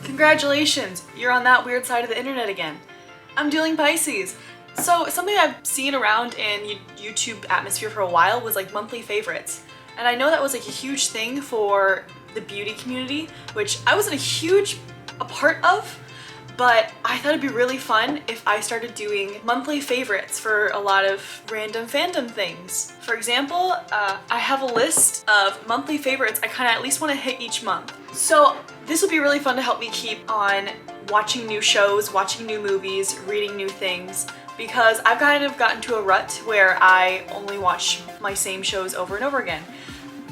Congratulations, you're on that weird side of the internet again. I'm Dueling Pisces. So something I've seen around in YouTube atmosphere for a while was like monthly favorites. And I know that was like a huge thing for the beauty community, which I wasn't a part of, but I thought it'd be really fun if I started doing monthly favorites for a lot of random fandom things. For example, I have a list of monthly favorites I kind of at least want to hit each month. So this would be really fun to help me keep on watching new shows, watching new movies, reading new things, because I've kind of gotten to a rut where I only watch my same shows over and over again.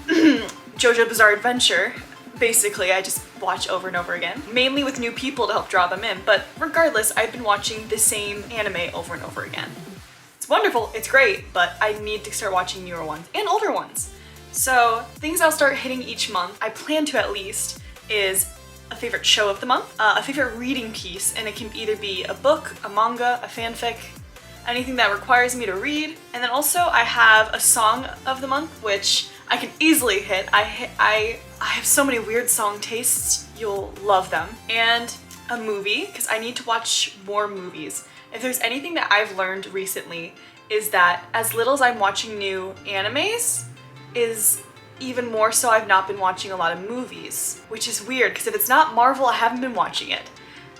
JoJo Bizarre Adventure, basically, I just watch over and over again, mainly with new people to help draw them in, but regardless, I've been watching the same anime over and over again. It's wonderful, it's great, but I need to start watching newer ones and older ones. So things I'll start hitting each month, I plan to at least, is a favorite show of the month, a favorite reading piece, and it can either be a book, a manga, a fanfic, anything that requires me to read. And then also I have a song of the month, which I can easily hit. I have so many weird song tastes, you'll love them. And a movie, because I need to watch more movies. If there's anything that I've learned recently is that as little as I'm watching new animes, is even more so I've not been watching a lot of movies, which is weird because if it's not Marvel, I haven't been watching it.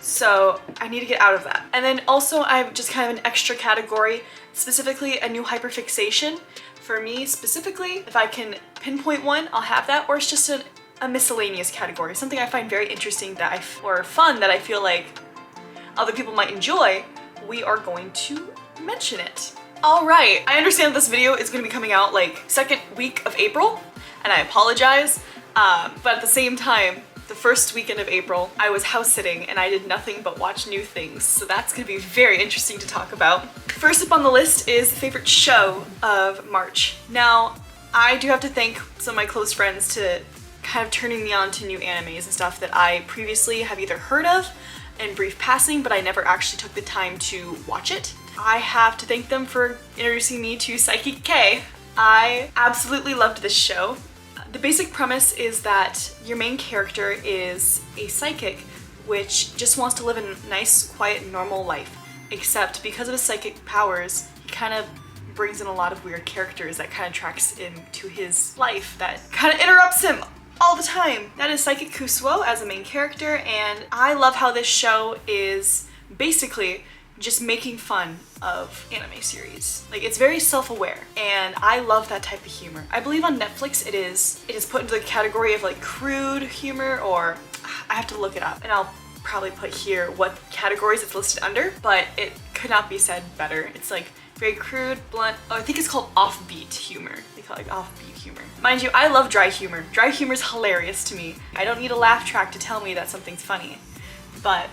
So I need to get out of that. And then also I have just kind of an extra category, specifically a new hyperfixation. For me specifically, if I can pinpoint one, I'll have that, or it's just a miscellaneous category, something I find very interesting or fun that I feel like other people might enjoy. We are going to mention it. All right, I understand this video is going to be coming out like second week of April, and I apologize, but at the same time, the first weekend of April, I was house sitting and I did nothing but watch new things, so that's going to be very interesting to talk about. First up on the list is the favorite show of March. Now, I do have to thank some of my close friends to kind of turning me on to new animes and stuff that I previously have either heard of in brief passing, but I never actually took the time to watch it. I have to thank them for introducing me to Psychic K. I absolutely loved this show. The basic premise is that your main character is a psychic which just wants to live a nice, quiet, normal life. Except because of his psychic powers, he kind of brings in a lot of weird characters that kind of tracks into his life that kind of interrupts him all the time. That is Psychic Kusuo as a main character, and I love how this show is basically just making fun of anime series. Like, it's very self-aware, and I love that type of humor. I believe on Netflix it is put into the category of like crude humor, or I have to look it up, and I'll probably put here what categories it's listed under, but it could not be said better. It's like very crude, blunt, I think it's called offbeat humor. They call it like offbeat humor. Mind you, I love dry humor. Dry humor is hilarious to me. I don't need a laugh track to tell me that something's funny, but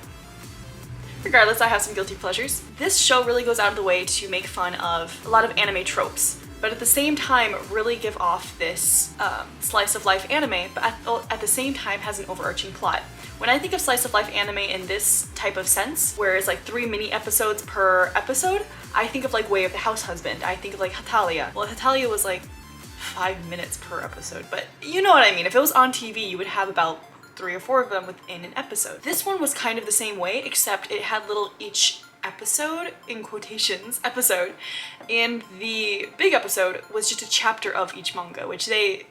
regardless, I have some guilty pleasures. This show really goes out of the way to make fun of a lot of anime tropes, but at the same time really give off this slice of life anime, but at the same time has an overarching plot. When I think of slice of life anime in this type of sense, where it's like 3 mini episodes per episode, I think of like Way of the House Husband. I think of like Hatalia. Well, Hatalia was like 5 minutes per episode, but you know what I mean. If it was on TV, you would have about 3 or 4 of them within an episode. This one was kind of the same way, except it had little each episode, in quotations, episode, and the big episode was just a chapter of each manga, which they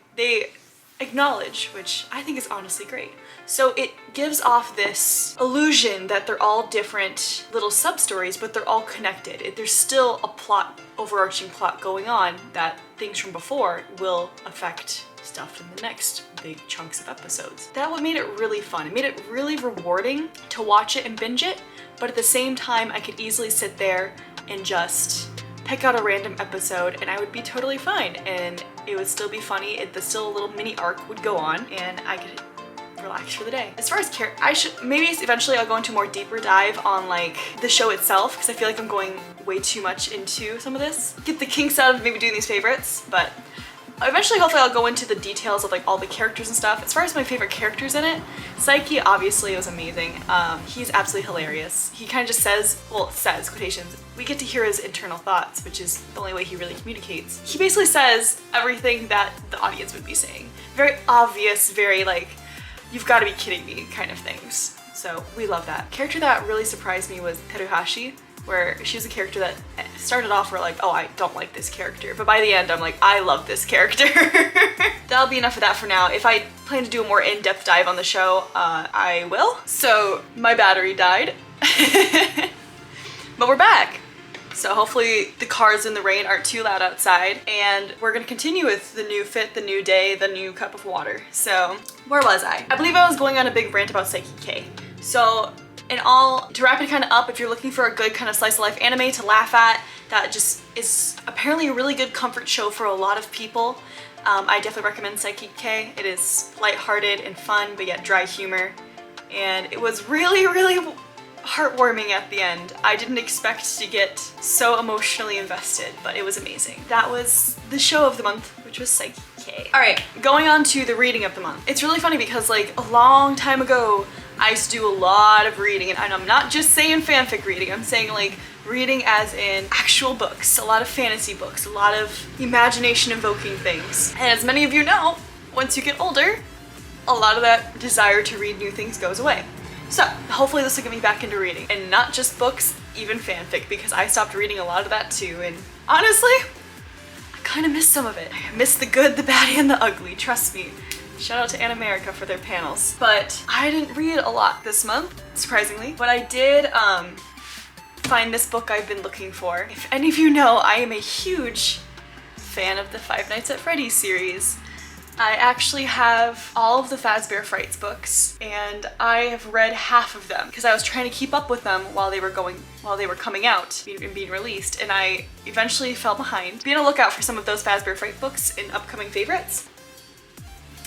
acknowledge, which I think is honestly great. So it gives off this illusion that they're all different little sub-stories, but they're all connected. There's still a plot, overarching plot going on that things from before will affect stuff in the next big chunks of episodes. That what made it really fun. It made it really rewarding to watch it and binge it, but at the same time I could easily sit there and just pick out a random episode and I would be totally fine, and it would still be funny. Still a little mini arc would go on and I could relax for the day. As far as maybe eventually I'll go into a more deeper dive on like the show itself, because I feel like I'm going way too much into some of this. Get the kinks out of maybe doing these favorites, but eventually, hopefully, I'll go into the details of like all the characters and stuff. As far as my favorite characters in it, Psyche obviously was amazing. He's absolutely hilarious. He kind of just says quotations. We get to hear his internal thoughts, which is the only way he really communicates. He basically says everything that the audience would be saying. Very obvious, very like, you've got to be kidding me kind of things. So we love that. Character that really surprised me was Teruhashi, where she was a character that started off, we're like, oh, I don't like this character. But by the end, I'm like, I love this character. That'll be enough of that for now. If I plan to do a more in-depth dive on the show, I will. So my battery died, but we're back. So hopefully the cars in the rain aren't too loud outside, and we're gonna continue with the new fit, the new day, the new cup of water. So where was I? I believe I was going on a big rant about Psyche K. So to wrap it kind of up, if you're looking for a good kind of slice of life anime to laugh at, that just is apparently a really good comfort show for a lot of people, I definitely recommend Psyche K. It is lighthearted and fun, but yet dry humor. And it was really, really heartwarming at the end. I didn't expect to get so emotionally invested, but it was amazing. That was the show of the month, which was Psyche K. All right, going on to the reading of the month. It's really funny because like a long time ago, I used to do a lot of reading, and I'm not just saying fanfic reading, I'm saying like reading as in actual books, a lot of fantasy books, a lot of imagination invoking things. And as many of you know, once you get older, a lot of that desire to read new things goes away. So hopefully this will get me back into reading, and not just books, even fanfic, because I stopped reading a lot of that too, and honestly, I kind of miss some of it. I miss the good, the bad, and the ugly, trust me. Shout out to Ann America for their panels. But I didn't read a lot this month, surprisingly, but I did find this book I've been looking for. If any of you know, I am a huge fan of the Five Nights at Freddy's series. I actually have all of the Fazbear Frights books, and I have read half of them because I was trying to keep up with them while they were coming out and being released, and I eventually fell behind. Be on the lookout for some of those Fazbear Fright books in upcoming favorites.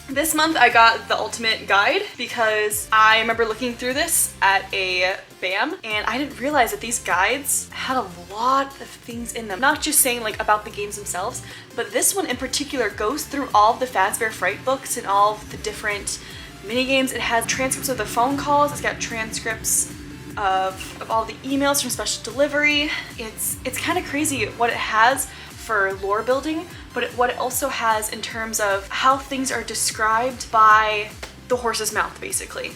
This month I got the ultimate guide because I remember looking through this at a BAM, and I didn't realize that these guides had a lot of things in them. Not just saying like about the games themselves, but this one in particular goes through all of the Fazbear Fright books and all of the different mini games. It has transcripts of the phone calls, it's got transcripts of all the emails from special delivery. It's kind of crazy what it has for lore building, but what it also has in terms of how things are described by the horse's mouth, basically.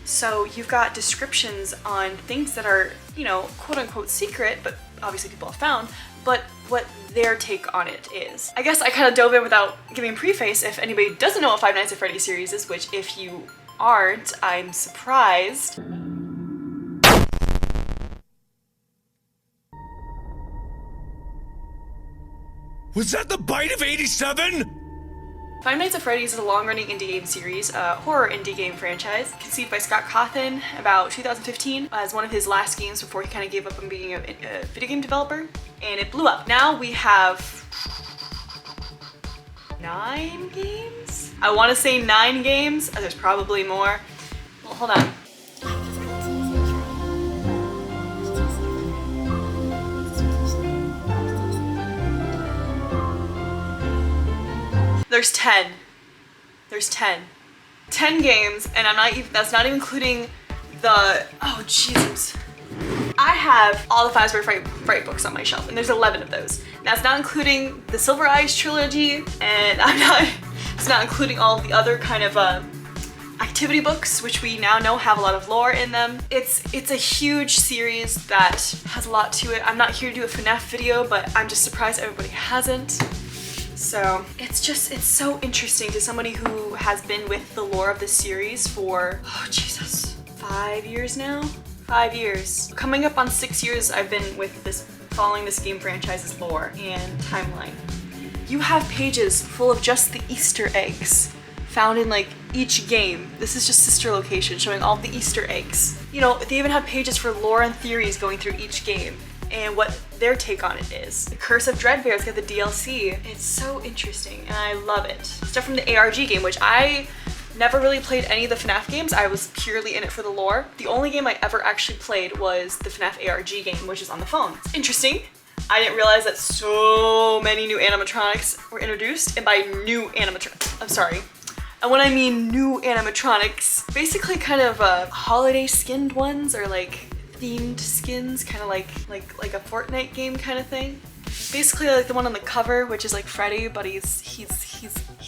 So you've got descriptions on things that are, you know, quote unquote secret, but obviously people have found, but what their take on it is. I guess I kind of dove in without giving a preface. If anybody doesn't know what Five Nights at Freddy's series is, which if you aren't, I'm surprised. Was that the bite of 87? Five Nights at Freddy's is a long-running indie game series, a horror indie game franchise, conceived by Scott Cawthon about 2015 as one of his last games before he kind of gave up on being a video game developer, and it blew up. Now we have 9 games? I want to say 9 games. There's probably more. Well, hold on. There's 10. There's 10. 10 games, and that's not even including the, oh Jesus. I have all the Fazbear Fright books on my shelf, and there's 11 of those. And that's not including the Silver Eyes trilogy, and it's not including all the other kind of activity books, which we now know have a lot of lore in them. It's a huge series that has a lot to it. I'm not here to do a FNAF video, but I'm just surprised everybody hasn't. So it's so interesting to somebody who has been with the lore of this series for, oh Jesus, 5 years now? 5 years. Coming up on 6 years I've been with this, following this game franchise's lore and timeline. You have pages full of just the Easter eggs found in like each game. This is just sister location showing all the Easter eggs. You know, they even have pages for lore and theories going through each game and what their take on it is. The Curse of Dreadbear's got the DLC. It's so interesting and I love it. Stuff from the ARG game, which I never really played any of the FNAF games. I was purely in it for the lore. The only game I ever actually played was the FNAF ARG game, which is on the phone. It's interesting. I didn't realize that so many new animatronics were introduced, and by new animatronics, I'm sorry. And when I mean new animatronics, basically kind of holiday skinned ones or like themed skins, kind of like a Fortnite game kind of thing. Basically like the one on the cover, which is like Freddy, but he's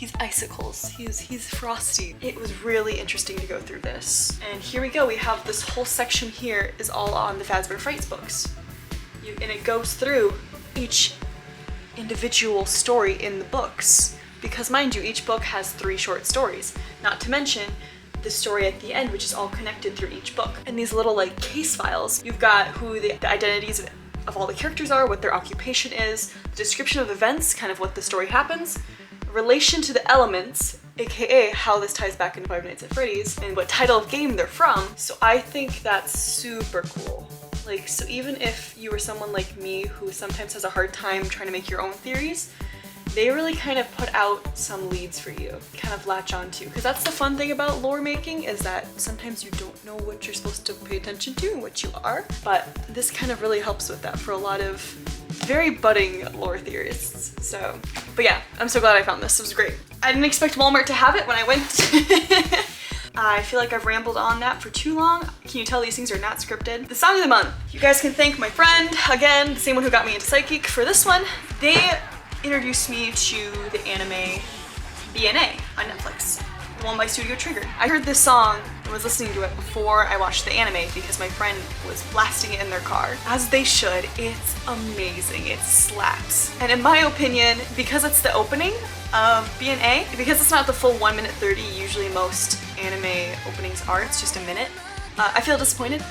He's icicles. He's frosty. It was really interesting to go through this. And here we go. We have this whole section here is all on the Fazbear Frights books. And it goes through each individual story in the books. Because mind you, each book has 3 short stories. Not to mention the story at the end, which is all connected through each book. And these little like case files, you've got who the identities of all the characters are, what their occupation is, the description of events, kind of what the story happens, relation to the elements, aka how this ties back into Five Nights at Freddy's, and what title of game they're from. So I think that's super cool. Like, so even if you were someone like me who sometimes has a hard time trying to make your own theories, they really kind of put out some leads for you, kind of latch onto. Because that's the fun thing about lore making, is that sometimes you don't know what you're supposed to pay attention to and what you are. But this kind of really helps with that for a lot of very budding lore theorists. So, but yeah, I'm so glad I found this. It was great. I didn't expect Walmart to have it when I went. I feel like I've rambled on that for too long. Can you tell these things are not scripted? The song of the month. You guys can thank my friend, again, the same one who got me into Psychic, for this one. They introduced me to the anime BNA on Netflix, the one by Studio Trigger. I heard this song and was listening to it before I watched the anime because my friend was blasting it in their car. As they should. It's amazing. It slaps. And in my opinion, because it's the opening of BNA, because it's not the full 1 minute 30 usually most anime openings are, it's just a minute, I feel disappointed.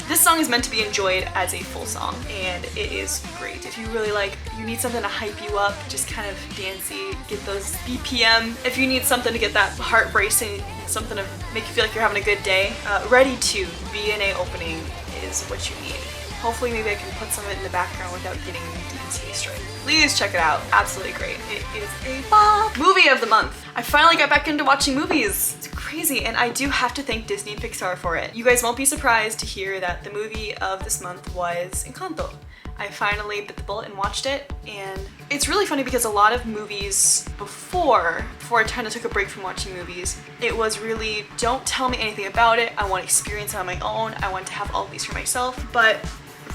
This song is meant to be enjoyed as a full song, and it is great. If you really like, you need something to hype you up, just kind of dancey, get those BPM. If you need something to get that heart racing, something to make you feel like you're having a good day, Ready to BNA opening is what you need. Hopefully maybe I can put some of it in the background without getting DMCA straight. Please check it out. Absolutely great. It is a bop. Movie of the month. I finally got back into watching movies. It's crazy, and I do have to thank Disney and Pixar for it. You guys won't be surprised to hear that the movie of this month was Encanto. I finally bit the bullet and watched it, and it's really funny because a lot of movies before I kind of took a break from watching movies, it was really, don't tell me anything about it, I want to experience it on my own, I want to have all of these for myself. But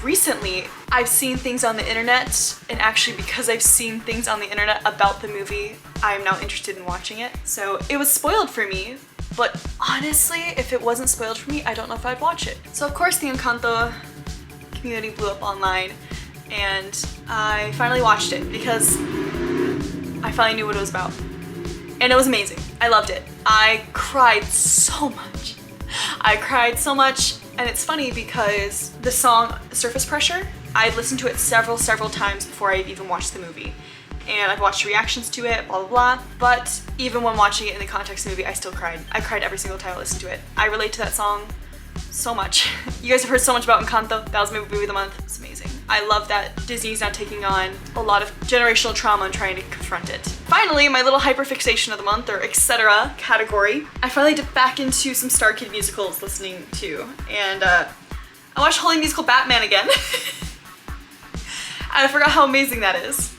recently, I've seen things on the internet, and actually because I've seen things on the internet about the movie, I'm now interested in watching it. So it was spoiled for me, but honestly, if it wasn't spoiled for me, I don't know if I'd watch it. So of course the Encanto community blew up online, and I finally watched it because I finally knew what it was about. And it was amazing. I loved it. I cried so much. I cried so much. And it's funny because the song Surface Pressure, I'd listened to it several times before I'd even watched the movie. And I've watched reactions to it, blah, blah, blah. But even when watching it in the context of the movie, I still cried. I cried every single time I listened to it. I relate to that song so much. You guys have heard so much about Encanto. That was my movie of the month. It's amazing. I love that Disney's now taking on a lot of generational trauma and trying to confront it. Finally, my little hyperfixation of the month, or etc. category, I finally dipped back into some Star Kid musicals listening to, and I watched Holy Musical Batman again. And I forgot how amazing that is.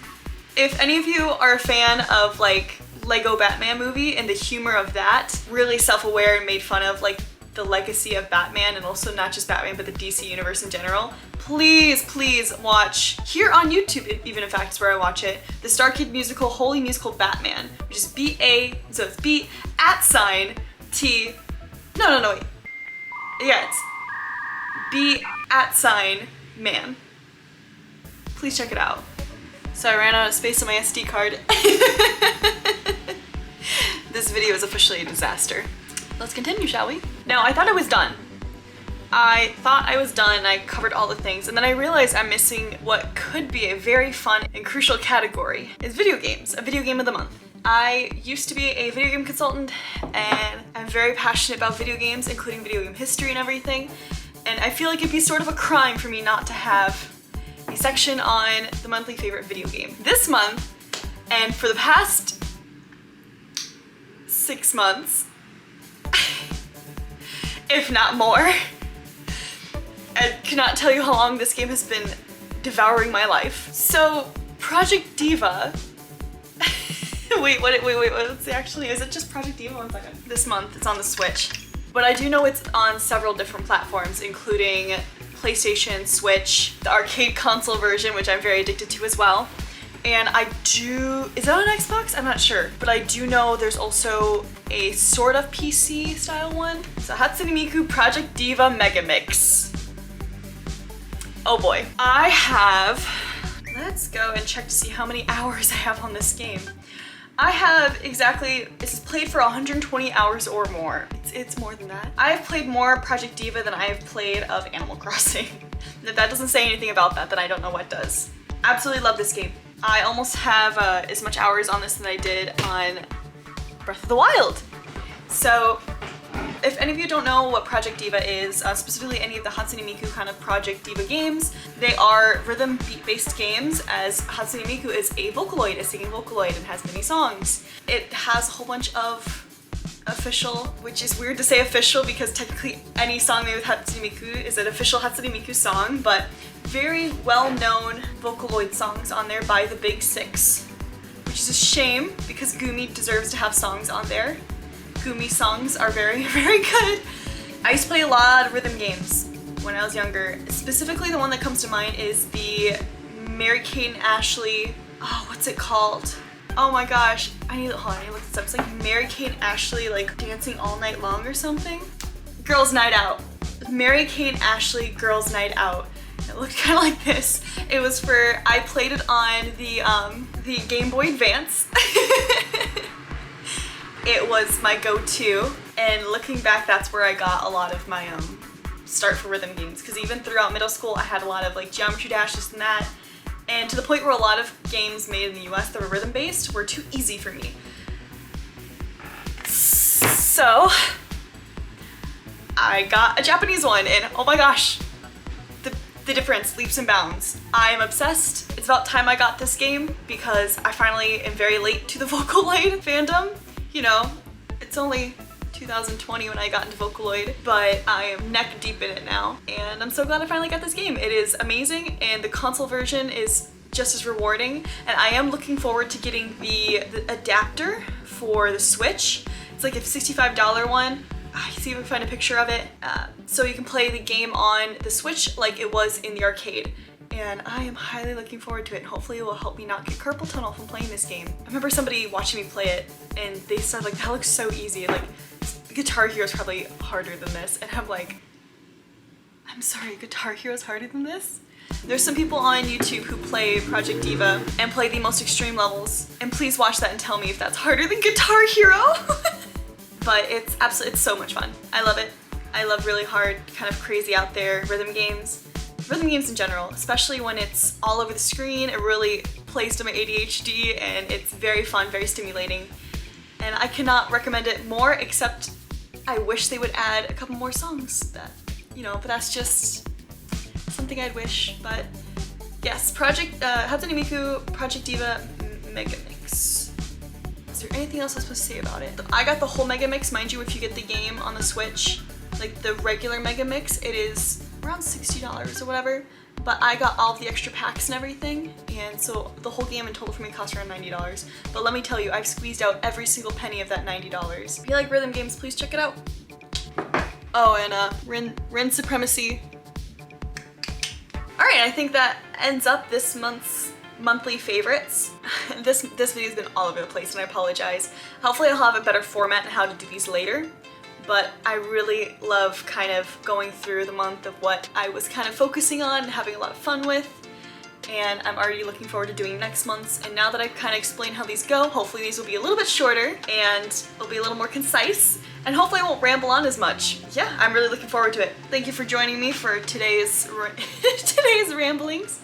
If any of you are a fan of like Lego Batman movie and the humor of that, really self-aware and made fun of like the legacy of Batman, and also not just Batman but the DC universe in general, please watch, here on YouTube, even in fact is where I watch it, the Star Kid musical Holy Musical Batman, which is B-A, so it's B @T, no wait, yeah, it's B @man. Please check it out. So I ran out of space on my SD card. This video is officially a disaster. Let's continue, shall we? Now, I thought I was done. I covered all the things, and then I realized I'm missing what could be a very fun and crucial category. It's video games, a video game of the month. I used to be a video game consultant, and I'm very passionate about video games, including video game history and everything, and I feel like it'd be sort of a crime for me not to have a section on the monthly favorite video game. This month, and for the past 6 months, if not more, I cannot tell you how long this game has been devouring my life. So, Project Diva. wait, what's it actually? Is it just Project Diva? 1 second. This month, it's on the Switch. But I do know it's on several different platforms, including PlayStation, Switch, the arcade console version, which I'm very addicted to as well, And is it on Xbox? I'm not sure, but I do know there's also a sort of PC style one. So Hatsune Miku Project Diva Mega Mix. Oh boy. Let's go and check to see how many hours I have on this game. I have this is played for 120 hours or more. It's more than that. I have played more Project Diva than I have played of Animal Crossing. If that doesn't say anything about that, then I don't know what does. Absolutely love this game. I almost have as much hours on this than I did on Breath of the Wild. So if any of you don't know what Project Diva is, specifically any of the Hatsune Miku kind of Project Diva games, they are rhythm beat-based games, as Hatsune Miku is a Vocaloid, a singing Vocaloid, and has many songs. It has a whole bunch of official, which is weird to say official because technically any song made with Hatsune Miku is an official Hatsune Miku song, but very well-known Vocaloid songs on there by the Big Six, which is a shame because Gumi deserves to have songs on there. Gumi songs are very, very good. I used to play a lot of rhythm games when I was younger. Specifically, the one that comes to mind is the Mary-Kate and Ashley, what's it called? Oh my gosh, I need to look this up. It's like Mary-Kate and Ashley like dancing all night long or something. Girls' Night Out. Mary-Kate and Ashley Girls' Night Out. It looked kind of like this. It was I played it on the Game Boy Advance. It was my go-to, and looking back, that's where I got a lot of my start for rhythm games, because even throughout middle school, I had a lot of like Geometry Dash, this and that, and to the point where a lot of games made in the US that were rhythm-based were too easy for me. So I got a Japanese one, and oh my gosh, the difference leaps and bounds. I am obsessed. It's about time I got this game because I finally am very late to the Vocaloid fandom. You know, it's only 2020 when I got into Vocaloid, but I am neck deep in it now, and I'm so glad I finally got this game. It is amazing, and the console version is just as rewarding, and I am looking forward to getting the adapter for the Switch. It's like a $65 one. I see if I can find a picture of it. So you can play the game on the Switch like it was in the arcade. And I am highly looking forward to it, and hopefully it will help me not get carpal tunnel from playing this game. I remember somebody watching me play it, and they said like, that looks so easy, and like, Guitar Hero is probably harder than this, and I'm like, I'm sorry, Guitar Hero is harder than this? There's some people on YouTube who play Project Diva and play the most extreme levels, and please watch that and tell me if that's harder than Guitar Hero. But it's so much fun. I love it. I love really hard, kind of crazy out there rhythm games. Rhythm games in general, especially when it's all over the screen. It really plays to my ADHD, and it's very fun, very stimulating. And I cannot recommend it more, except I wish they would add a couple more songs that, but that's just something I'd wish. But yes, Hatsune Miku Project Diva Mega Mix. Is there anything else I'm supposed to say about it? I got the whole Mega Mix. Mind you, if you get the game on the Switch, like the regular Mega Mix, it is around $60 or whatever, but I got all of the extra packs and everything, and so the whole game in total for me cost around $90. But let me tell you, I've squeezed out every single penny of that $90. If you like rhythm games, please check it out. Oh, and Rin Supremacy. Alright, I think that ends up this month's monthly favorites. This video's been all over the place, and I apologize. Hopefully I'll have a better format on how to do these later. But I really love kind of going through the month of what I was kind of focusing on and having a lot of fun with. And I'm already looking forward to doing next month's. And now that I've kind of explained how these go, hopefully these will be a little bit shorter and will be a little more concise. And hopefully I won't ramble on as much. Yeah, I'm really looking forward to it. Thank you for joining me for today's ramblings.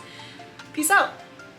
Peace out.